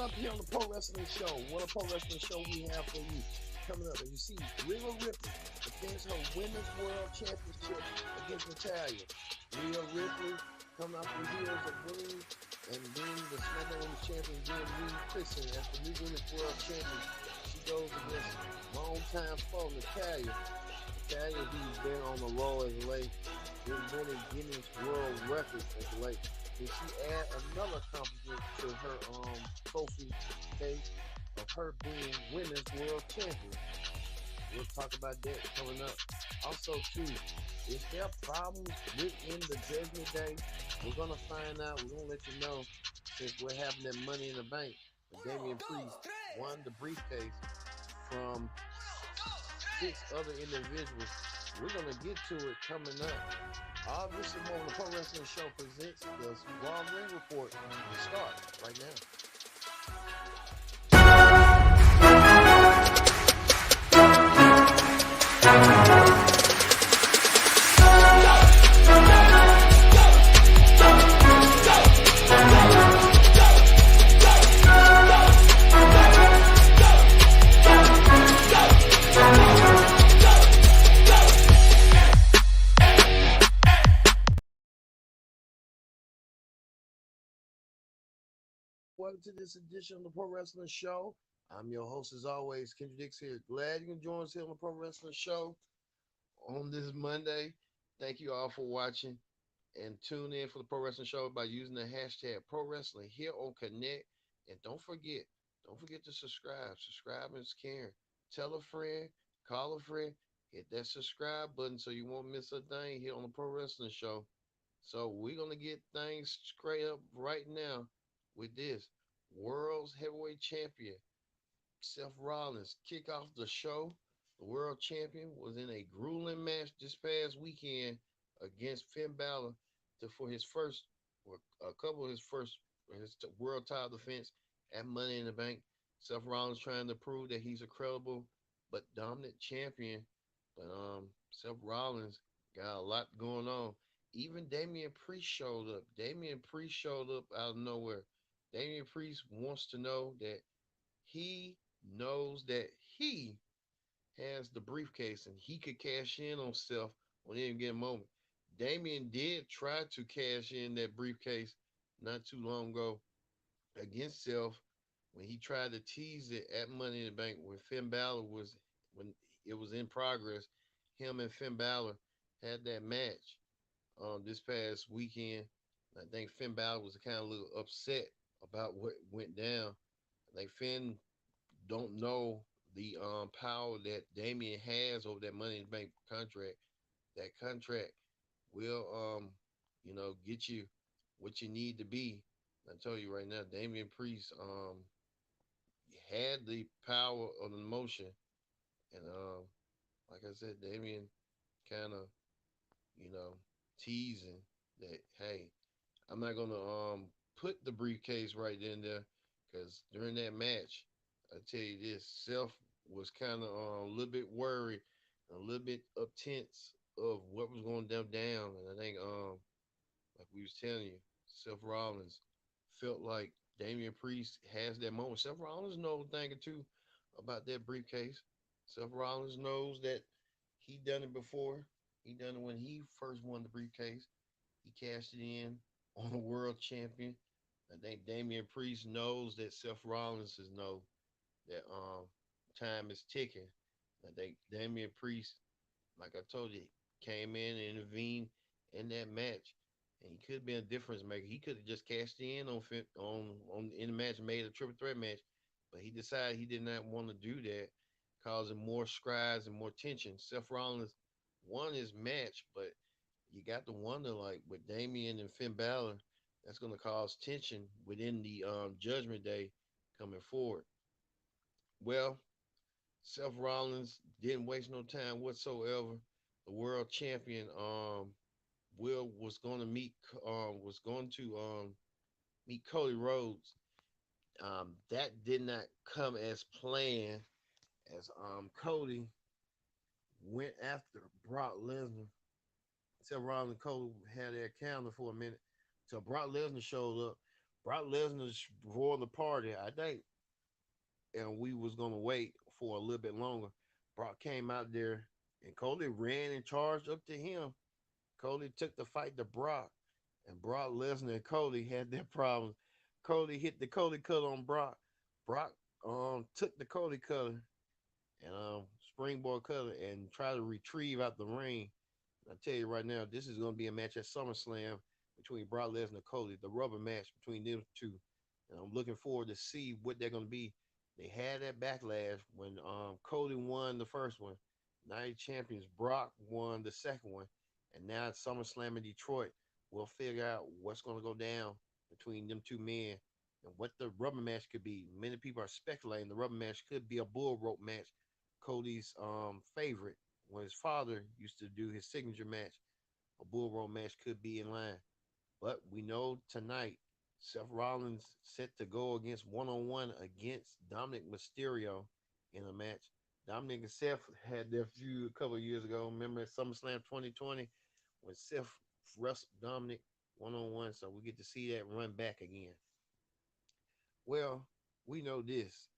up here on the Pro Wrestling Show. What a Pro Wrestling Show we have for you. Coming up, as you see, Rhea Ripley defends her Women's World Championship against Nattie. Rhea Ripley coming off the heels of winning and being the SmackDown Women's Champion, being rechristened as the new Women's World Champion. She goes against longtime foe Nattie. Nattie, who's been on the roll as of late, been winning Guinness World Records as of late. Did she add another accomplishment to her trophy case of her being Women's World Champion? We'll talk about that coming up. Also, too, is there problems within the Judgment Day? We're gonna find out. We're gonna let you know since we're having that Money in the Bank. Damian Priest won the briefcase from 6 other individuals. We're gonna get to it coming up. All this is more on the Pro Wrestling Show presents the Raw Ring Report. We start right now. Welcome to this edition of the Pro Wrestling Show. I'm your host, as always, Kendra Dix here. Glad you can join us here on the Pro Wrestling Show on this Monday. Thank you all for watching and tune in for the Pro Wrestling Show by using the hashtag Pro Wrestling here on Connect. And don't forget to subscribe. Subscribe is caring. Tell a friend, call a friend, hit that subscribe button so you won't miss a thing here on the Pro Wrestling Show. So we're gonna get things straight up right now with this. World's Heavyweight Champion Seth Rollins kick off the show. The World Champion was in a grueling match this past weekend against Finn Balor for his first, or a couple of his first, his world title defense at Money in the Bank. Seth Rollins trying to prove that he's a credible but dominant champion. But Seth Rollins got a lot going on. Even Damian Priest showed up. Damian Priest showed up out of nowhere. Damian Priest wants to know that he knows that he has the briefcase and he could cash in on Seth on any given moment. Damian did try to cash in that briefcase not too long ago against Seth when he tried to tease it at Money in the Bank when when it was in progress. Him and Finn Balor had that match this past weekend. I think Finn Balor was kind of a little upset about what went down. I think Finn don't know the power that Damian has over that Money in the Bank contract. That contract will get you what you need to be. I tell you right now, Damian Priest had the power of the motion, and like I said, Damian kind of you know teasing that, hey, I'm not gonna put the briefcase right in there because during that match, I tell you this, Seth was kind of a little bit worried, a little bit up tense of what was going down. And I think like we was telling you, Seth Rollins felt like Damian Priest has that moment. Seth Rollins knows a thing or two about that briefcase. Seth Rollins knows that he done it before. He done it when he first won the briefcase. He cashed it in on a world champion. I think Damian Priest knows that Seth Rollins know that time is ticking. I think Damian Priest, like I told you, came in and intervened in that match, and he could be a difference maker. He could have just cashed in on in the match, made a triple threat match, but he decided he did not want to do that, causing more scribes and more tension. Seth Rollins won his match, but you got to wonder, like with Damian and Finn Balor, that's going to cause tension within the Judgment Day coming forward. Well, Seth Rollins didn't waste no time whatsoever. The world champion Will was going to meet Cody Rhodes. That did not come as planned as Cody went after Brock Lesnar. Seth Rollins and Cody had their counter for a minute. So Brock Lesnar showed up. Brock Lesnar's roaring the party. I think, and we was gonna wait for a little bit longer. Brock came out there, and Cody ran and charged up to him. Cody took the fight to Brock, and Brock Lesnar and Cody had their problems. Cody hit the Cody cutter on Brock. Brock took the Cody cutter and springboard cutter and tried to retrieve out the ring. I tell you right now, this is going to be a match at SummerSlam between Brock Lesnar and Cody, the rubber match between them two. And I'm looking forward to see what they're going to be. They had that backlash when Cody won the first one. Night champions Brock won the second one, and now at SummerSlam in Detroit, we'll figure out what's going to go down between them two men and what the rubber match could be. Many people are speculating the rubber match could be a bull rope match, Cody's favorite when his father used to do his signature match. A bull rope match could be in line. But we know tonight Seth Rollins set to go against one on one against Dominic Mysterio in a match. Dominic and Seth had their feud a couple of years ago. Remember at SummerSlam 2020 when Seth wrestled Dominic one on one. So we get to see that run back again. Well, we know this.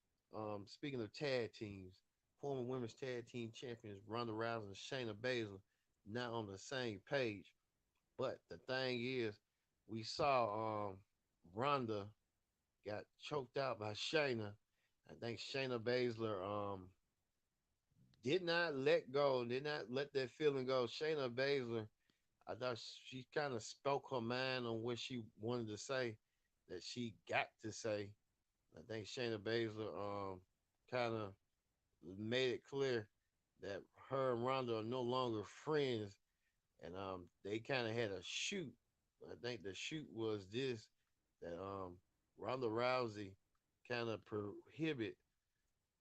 Speaking of tag teams, former women's tag team champions Ronda Rousey and Shayna Baszler not on the same page. But the thing is, we saw Ronda got choked out by Shayna. I think Shayna Baszler did not let go, did not let that feeling go. Shayna Baszler, I thought she kind of spoke her mind on what she wanted to say, that she got to say. I think Shayna Baszler kind of made it clear that her and Ronda are no longer friends, and they kind of had a shoot. I think the shoot was this that Ronda Rousey kind of prohibit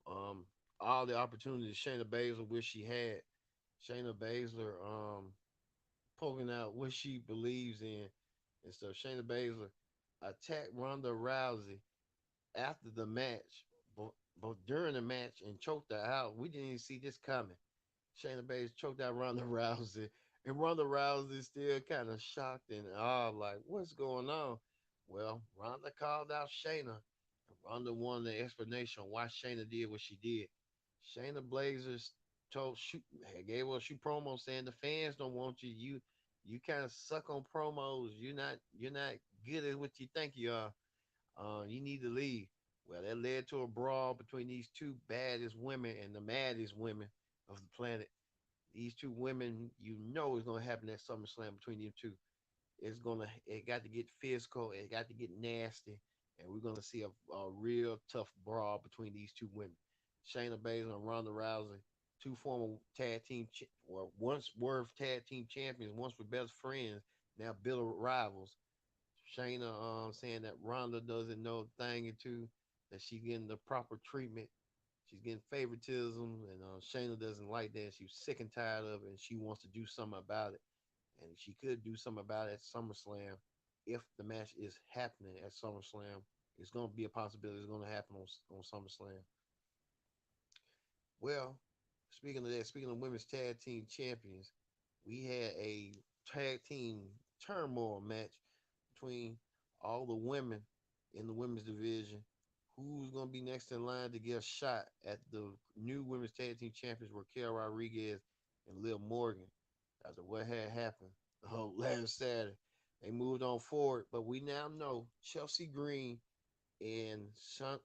um all the opportunities Shayna Baszler wish she had. Shayna Baszler poking out what she believes in and stuff. Shayna Baszler attacked Ronda Rousey after the match, but, but during the match and choked her out. We didn't even see this coming. Shayna Baszler choked out Ronda Rousey, and Ronda Rousey still kind of shocked and like, what's going on? Well, Ronda called out Shayna, and Ronda wanted an explanation on why Shayna did what she did. Shayna Blazers told shoot gave her a shoot promo saying the fans don't want you. You kind of suck on promos. You're not good at what you think you are. You need to leave. Well, that led to a brawl between these two baddest women and the maddest women of the planet. These two women, is gonna happen at SummerSlam between them two. It got to get physical, it got to get nasty, and we're gonna see a real tough brawl between these two women. Shayna Baszler and Ronda Rousey, two former once were tag team champions, once were best friends, now bitter rivals. Shayna saying that Ronda doesn't know a thing or two, that she's getting the proper treatment. She's getting favoritism, and Shayna doesn't like that. She's sick and tired of it, and she wants to do something about it. And she could do something about it at SummerSlam if the match is happening at SummerSlam. It's going to be a possibility. It's going to happen on SummerSlam. Well, speaking of that, speaking of women's tag team champions, we had a tag team turmoil match between all the women in the women's division. Who's going to be next in line to get a shot at the new women's tag team champions, Raquel Rodriguez and Liv Morgan, after what had happened last Saturday? They moved on forward, but we now know Chelsea Green and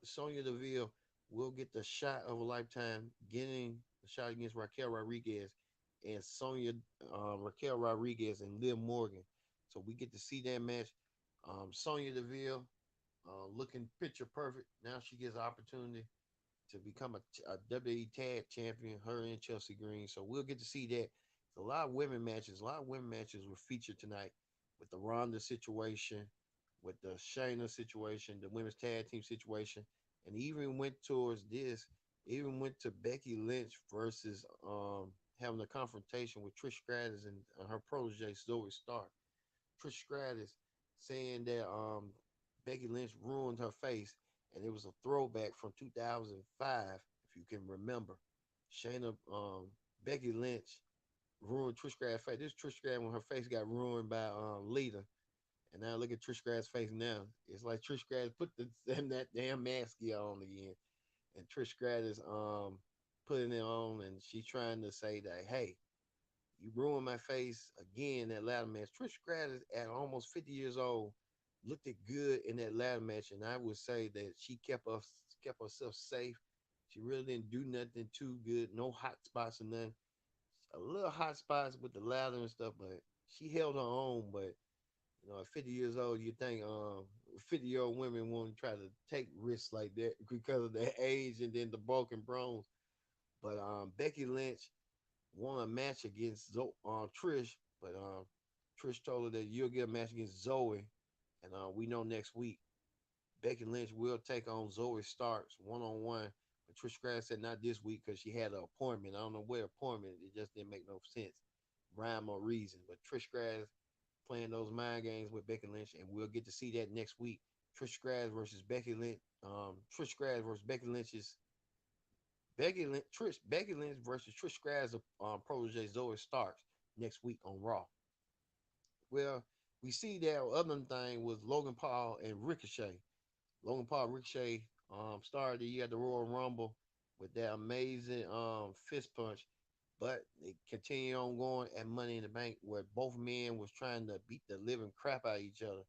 Sonya Deville will get the shot of a lifetime, getting the shot against Raquel Rodriguez and Raquel Rodriguez and Liv Morgan. So we get to see that match. Sonya Deville looking picture perfect. Now she gets an opportunity to become a WWE Tag Champion, her and Chelsea Green. So we'll get to see that. A lot of women matches. A lot of women matches were featured tonight with the Ronda situation, with the Shayna situation, the women's tag team situation, and even went towards this. Even went to Becky Lynch versus having a confrontation with Trish Stratus and her protege Zoe Stark. Trish Stratus saying that Becky Lynch ruined her face, and it was a throwback from 2005, if you can remember. Shayna, Becky Lynch ruined Trish Stratus' face. This Trish Stratus when her face got ruined by Lita, And now look at Trish Stratus' face now. It's like Trish Stratus put that damn mask on again, and Trish Stratus putting it on, and she's trying to say that, hey, you ruined my face again that ladder match. Trish Stratus at almost 50 years old looked it good in that ladder match, and I would say that she kept herself safe. She really didn't do nothing too good, no hot spots or nothing. A little hot spots with the ladder and stuff, but she held her own. But at 50 years old, you think 50-year-old women won't try to take risks like that because of their age and then the bulk and bones. But Becky Lynch won a match against Trish, but Trish told her that you'll get a match against Zoe, and we know next week Becky Lynch will take on Zoe Starks 1-on-1. But Trish Stratus said not this week because she had an appointment. I don't know where appointment. It just didn't make no sense, rhyme or reason. But Trish Stratus playing those mind games with Becky Lynch, and we'll get to see that next week. Trish Stratus versus Becky Lynch. Trish Stratus versus Becky Lynch's Becky Lynch versus Trish Stratus protege Zoe Starks next week on Raw. Well, we see that other thing was Logan Paul and Ricochet. Logan Paul Ricochet started the year at the Royal Rumble with that amazing fist punch, but they continue on going at Money in the Bank where both men was trying to beat the living crap out of each other.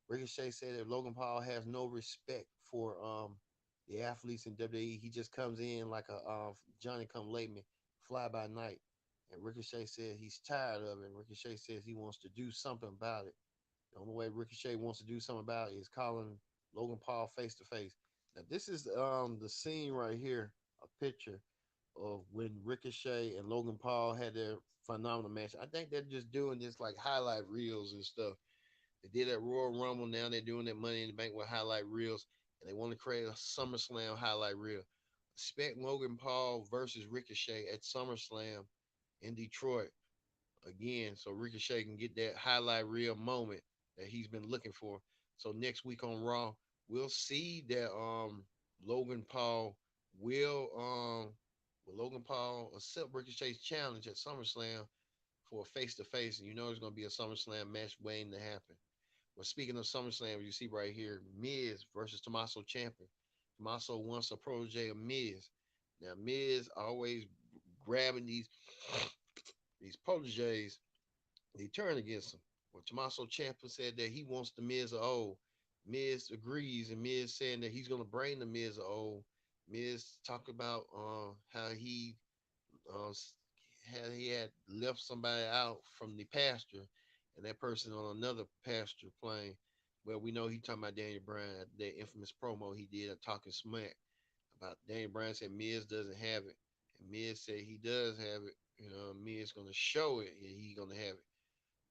Ricochet said that Logan Paul has no respect for the athletes in WWE. He just comes in like a Johnny come lately, fly by night. And Ricochet said he's tired of it. And Ricochet says he wants to do something about it. The only way Ricochet wants to do something about it is calling Logan Paul face to face. Now this is the scene right here, a picture of when Ricochet and Logan Paul had their phenomenal match. I think they're just doing this like highlight reels and stuff. They did that Royal Rumble. Now they're doing that Money in the Bank with highlight reels, and they want to create a SummerSlam highlight reel. Expect Logan Paul versus Ricochet at SummerSlam in Detroit again, so Ricochet can get that highlight reel moment that he's been looking for. So next week on Raw, we'll see that Logan Paul will Logan Paul accept Ricochet's challenge at SummerSlam for a face to face, and you know there's gonna be a SummerSlam match waiting to happen. Well, speaking of SummerSlam, you see right here, Miz versus Tommaso Ciampa. Tommaso wants a protege of Miz. Now Miz always grabbing these proteges. They turn against him. Well, Tommaso Ciampa said that he wants the Miz of old. Miz agrees, and Miz saying that he's gonna bring the Miz of old. Miz talk about how uh, he had left somebody out from the pasture, and that person on another pasture plane. Well, we know he talking about Daniel Bryan, that infamous promo he did of talking smack about Daniel Bryan said Miz doesn't have it, and Miz said he does have it. Miz gonna show it, and he gonna have it.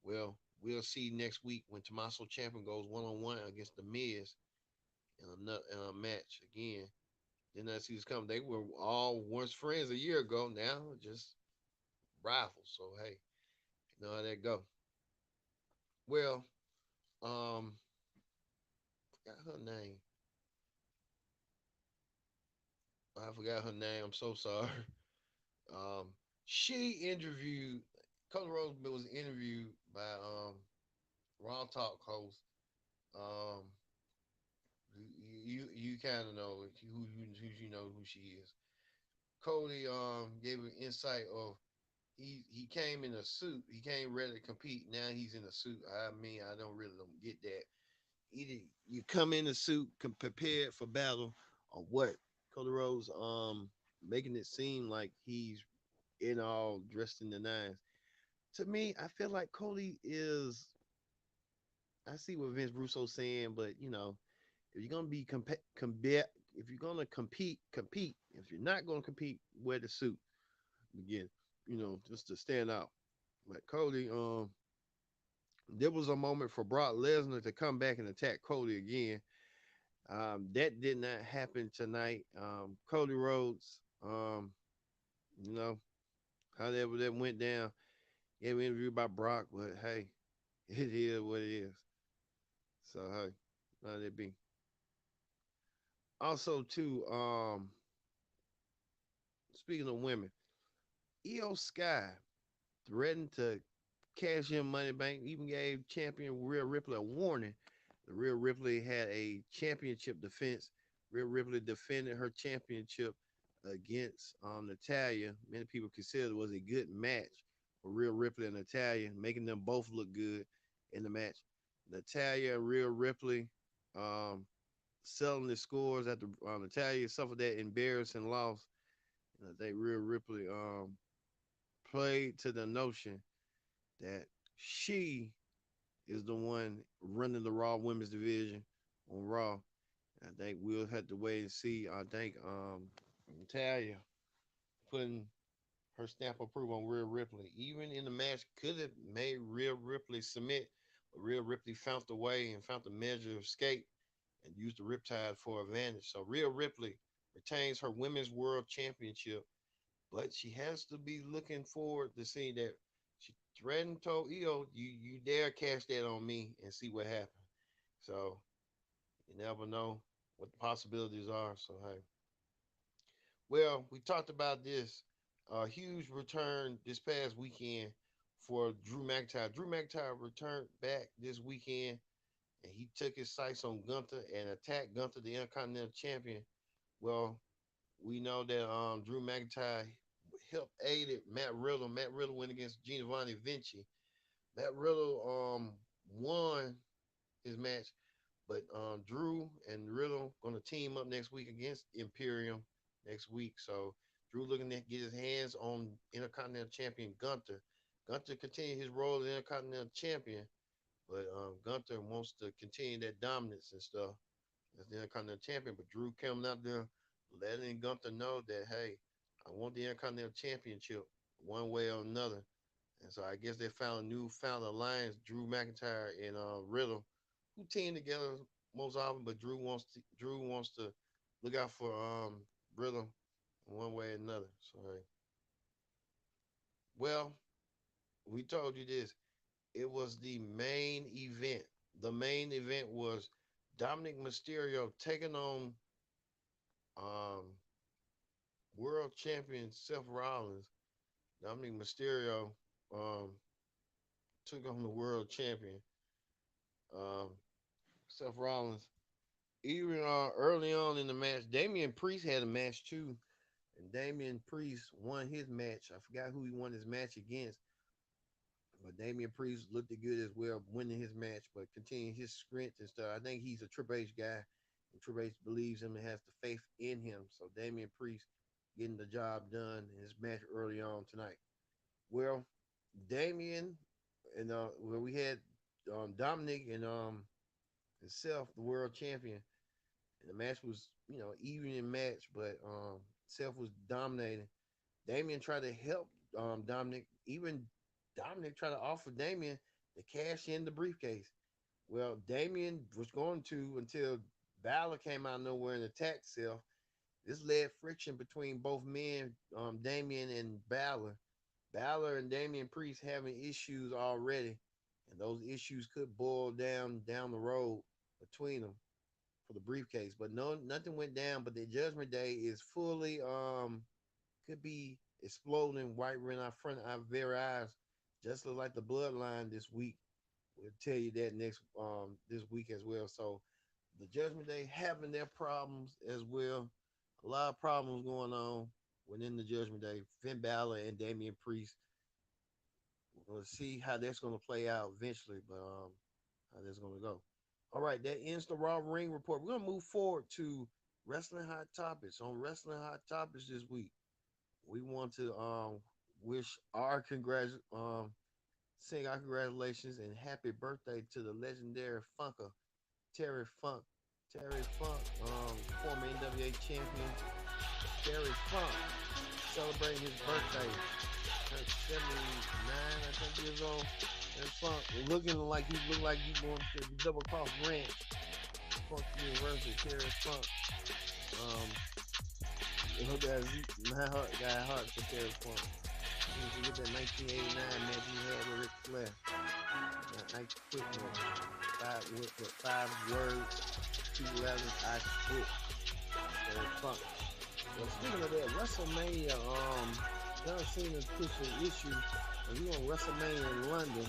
Well, we'll see next week when Tommaso Ciampa goes 1-on-1 against the Miz in a match again. Then I see this coming. They were all once friends a year ago. Now just rivals. So hey, you know how that go. Well, um, forgot her name. I forgot her name. I'm so sorry. Um, she interviewed Cody Rhodes was interviewed by Raw Talk host. Um, you kind of know who you know who she is. Cody gave an insight of he came in a suit. He came ready to compete. Now he's in a suit. I mean, I don't get that. Either you come in a suit prepared for battle, or what? Cody Rhodes making it seem like he's in all dressed in the nines. To me, I feel like Cody is. I see what Vince Russo's saying, but if you're gonna be if you're gonna compete, compete. If you're not gonna compete, wear the suit again. Just to stand out. Like Cody, there was a moment for Brock Lesnar to come back and attack Cody again. That did not happen tonight. Cody Rhodes, you know, however that went down, gave an interview about Brock, but hey, it is what it is. So hey, let it be. Also, too, speaking of women, Io Sky threatened to cash in Money Bank. Even gave champion Rhea Ripley a warning. The Rhea Ripley had a championship defense. Rhea Ripley defended her championship against Natalya. Many people considered it was a good match for Rhea Ripley and Natalya, making them both look good in the match. Natalya and Rhea Ripley um, selling the scores after Natalya suffered that embarrassing loss. And I think Rhea Ripley played to the notion that she is the one running the Raw Women's Division on Raw. I think we'll have to wait and see. I think Natalya putting her stamp of approval on Rhea Ripley, even in the match, could have made Rhea Ripley submit, but Rhea Ripley found the way and found the measure of escape and used the Riptide for advantage. So Rhea Ripley retains her Women's World Championship, but she has to be looking forward to see that she threatened told Io, you dare cash that on me and see what happens. So you never know what the possibilities are. So hey. Well, we talked about this huge return this past weekend for Drew McIntyre. Drew McIntyre returned back this weekend and he took his sights on Gunther and attacked Gunther, the Intercontinental Champion. Well, we know that Drew McIntyre helped aided Matt Riddle. Matt Riddle went against Giovanni Vinci. Matt Riddle won his match, but Drew and Riddle gonna team up next week against Imperium next week. So Drew looking to get his hands on Intercontinental Champion Gunther. Gunther continued his role as Intercontinental Champion, but Gunther wants to continue that dominance and stuff as the Intercontinental Champion. But Drew coming out there letting Gunther know that, hey, I want the Intercontinental Championship one way or another. And so I guess they found a newfound alliance, Drew McIntyre and Riddle, who team together most often, but Drew wants to look out for Riddle one way or another. So hey. Well, we told you this. It was the main event. The main event was Dominic Mysterio taking on world champion Seth Rollins. Dominic Mysterio took on the world champion Seth Rollins. Even early on in the match, Damian Priest had a match too, and Damian Priest won his match. I forgot who he won his match against, but Damian Priest looked good as well, winning his match, but continuing his sprint and stuff. I think he's a Triple H guy, and Triple H believes him and has the faith in him. So Damian Priest getting the job done in his match early on tonight. Well, Damian and we had Dominic and Seth, the world champion. And the match was, evening match, but Seth was dominating. Damian tried to help Dominic. Even Dominic tried to offer Damian to cash in the briefcase. Well, Damian was going to until Balor came out of nowhere and attacked Seth. This led friction between both men, Damian and Balor. Balor and Damian Priest having issues already, and those issues could boil down the road between them for the briefcase. But nothing went down. But the Judgment Day is fully could be exploding right in our front of our very eyes, just like the Bloodline this week. We'll tell you that next this week as well. So the Judgment Day having their problems as well. A lot of problems going on within the Judgment Day. Finn Balor and Damian Priest. We're going to see how that's going to play out eventually, but how that's going to go. All right, that ends the Raw Ring Report. We're going to move forward to Wrestling Hot Topics. On Wrestling Hot Topics this week, we want to wish our sing our congratulations and happy birthday to the legendary Funker, Terry Funk. Terry Funk, former NWA champion. Terry Funk celebrating his birthday. 79, I think, years old. Terry Funk looking like he's going to the Double Cross Ranch. Funk University, Terry Funk. I hope my heart got a heart for Terry Funk. You get that 1989 match he had with Ric Flair. Nice quick one. Five words. 2 letters, I quit. Terry Funk. Well, speaking of that, WrestleMania, John Cena's pushing issue and he on WrestleMania in London.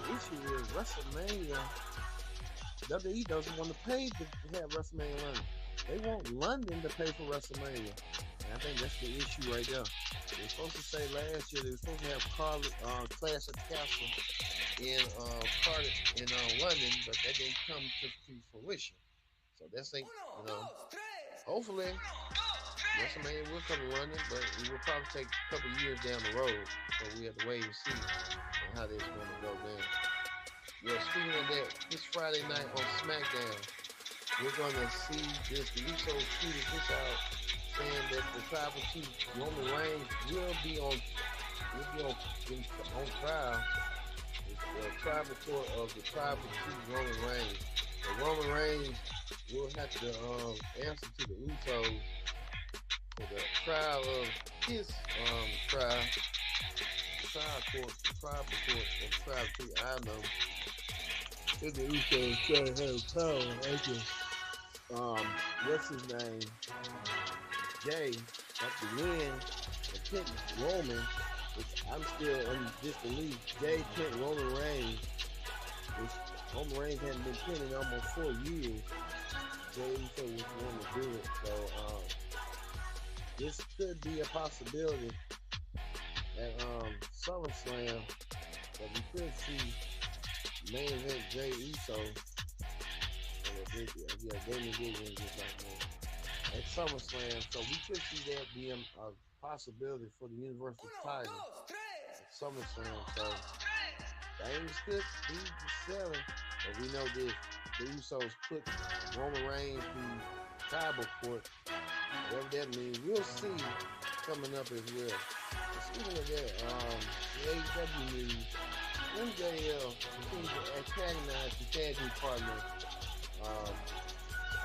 The issue is WrestleMania. WWE doesn't want to pay to have WrestleMania in London. They want London to pay for WrestleMania. And I think that's the issue right there. They were supposed to say last year they were supposed to have Clash at the Castle in Cardiff in London, but that didn't come to fruition. So that's hopefully WrestleMania will come to London, but it will probably take a couple years down the road. So we have to wait and see how that's going to go then. Well, speaking of that, this Friday night on SmackDown, we're going to see this. The Usos tweeted this out, saying that the Tribal Chief Roman Reigns will be on trial. The tribal court of the Tribal Chief Roman Reigns. So Roman Reigns will have to answer to the Usos for the trial of his trial. The tribal court of Tribal Chief. I know. If the Usos try to have power, what's his name? Jay got the win and pinned Roman, which I'm still in disbelief. Jay pinned Roman Reigns, which Roman Reigns hadn't been pinned in almost 4 years. Jay Uso was the one to do it, so this could be a possibility at SummerSlam that we could see main event Jay Uso. Damon did win just like that at SummerSlam, so we could see that being a possibility for the Universal title at SummerSlam. So things could be selling, but we know this: the Usos put Roman Reigns through tribal court, whatever that means. We'll see coming up as well. And speaking of that, the AEW news. MJL continues to antagonize the tag team partner.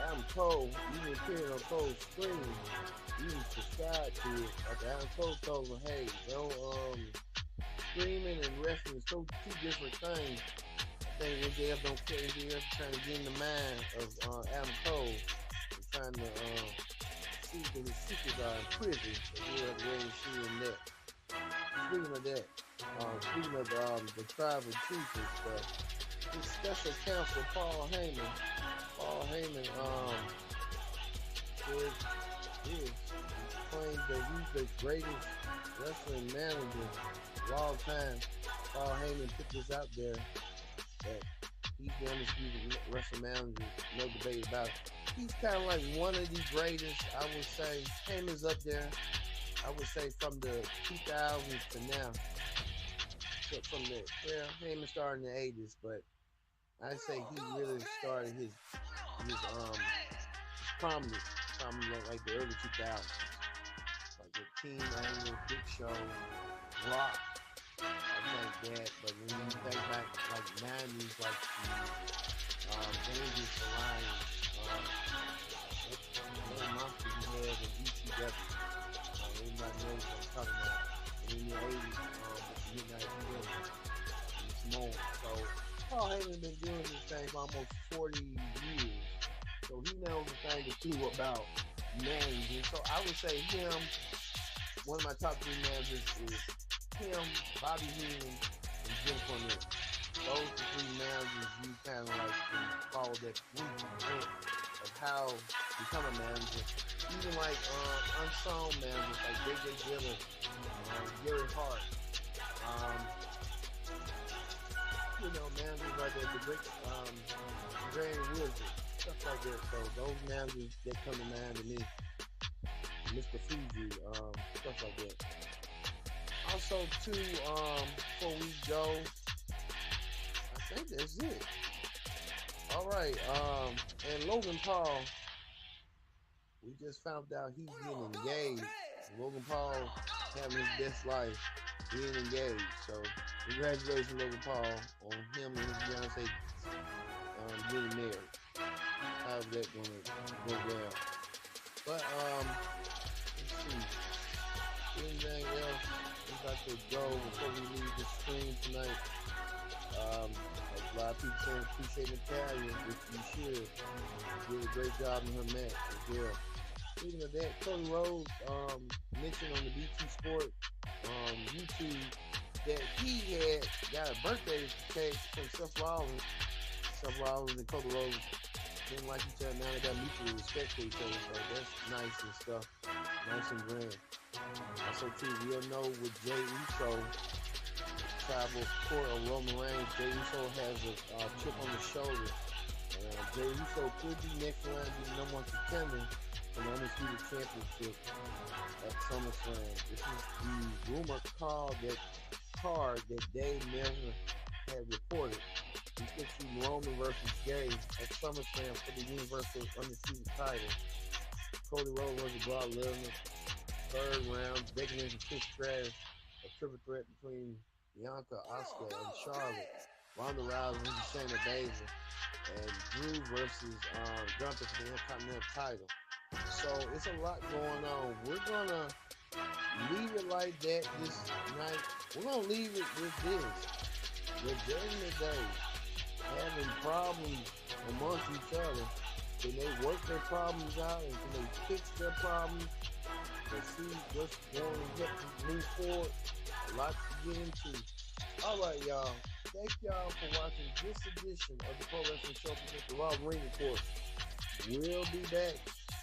Adam Cole, even appearing on Cole's screen, even subscribed to it. After Adam Cole told him, hey, screaming and wrestling is two different things. I think MJF don't care. MJF trying to get in the mind of Adam Cole and trying to see what his secrets are in prison. So we'll have to wait and see in that. Speaking of that, speaking of the tribal chief and stuff, his special counsel Paul Heyman claims that he's the greatest wrestling manager of all time. Paul Heyman put this out there that he's the undisputed wrestling manager, no debate about it. He's kind of like one of the greatest, I would say. Heyman's up there. I would say from the 2000s to now. From the Heyman started in the 80s, but I say he really started his prominence like the early 2000s, like the Team Angle, Big Show, Rock, I think that. But when you think back like 90s, like the Dangerous Alliance, the monsters he had in ECW. Everybody knows what I'm talking about. And in the 80s, Midnight Healing, and more. So Paul Heyman been doing this thing for almost 40 years. So he knows the thing to do about managing. So I would say him, one of my top 3 managers is him, Bobby Heenan, and Jim Cornette. Those are 3 managers you kind of like can follow that blueprint of how to become a manager. Even like unsung managers like J.J. Dillon, Gary Hart, managers like that, the great Grand Wizard, stuff like that. So those managers that come to mind to me, Mr. Fuji, stuff like that. Also, too, before we go, I think that's it. All right, and Logan Paul, we just found out he's getting engaged. Logan Paul having his best life, being engaged. So congratulations, Logan Paul, on him and his fiancée getting married. How's that gonna go well? But let's see. Anything else we got to go before we leave the stream tonight? A lot of people saying appreciate Natalia, which you should. She did a great job in her match as well. Speaking of that, Cody Rhodes mentioned on the BT Sport YouTube that he had got a birthday cake from Seth Rollins. Seth Rollins and Cody Rhodes didn't like each other. Now they got mutual respect for each other, so that's nice and stuff. Nice and grand. Also, too, we'll know with Jey Uso, tribal court of Roman Reigns, Jey Uso has a chip on the shoulder. Jey Uso could be next round, be the number one contender for the Undisputed Championship at SummerSlam. This is the rumor card that Dave Meltzer had reported. We could see Roman versus Jey at SummerSlam for the Universal Undisputed title. Cody Rhodes versus Brock Lesnar. Third round, Becky Lynch and Trish Stratus. A triple threat between Bianca, Asuka, and Charlotte. Ronda Rousey versus Shayna Baszler. And Drew versus Gunther for the Intercontinental title. So it's a lot going on. We're gonna leave it like that this night. We're gonna leave it with this. We're during the day having problems amongst each other. Can they work their problems out and can they fix their problems? To see what's going to help them move forward. A lot to get into. All right, y'all. Thank y'all for watching this edition of the Pro Wrestling Show for the Raw Ring Report. We'll be back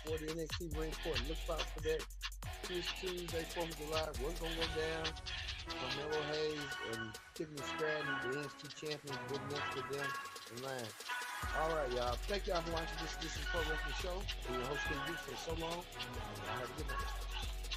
for the NXT Ring Report. Look out for that. This Tuesday, 4th of July. What's going to go down? Carmelo Hayes and Tiffany Stratton, the NXT champions, good next to them in line. All right, y'all. Thank y'all for watching this edition of the Pro Wrestling Show. I'm your host, King Duke, for so long. Have a good night.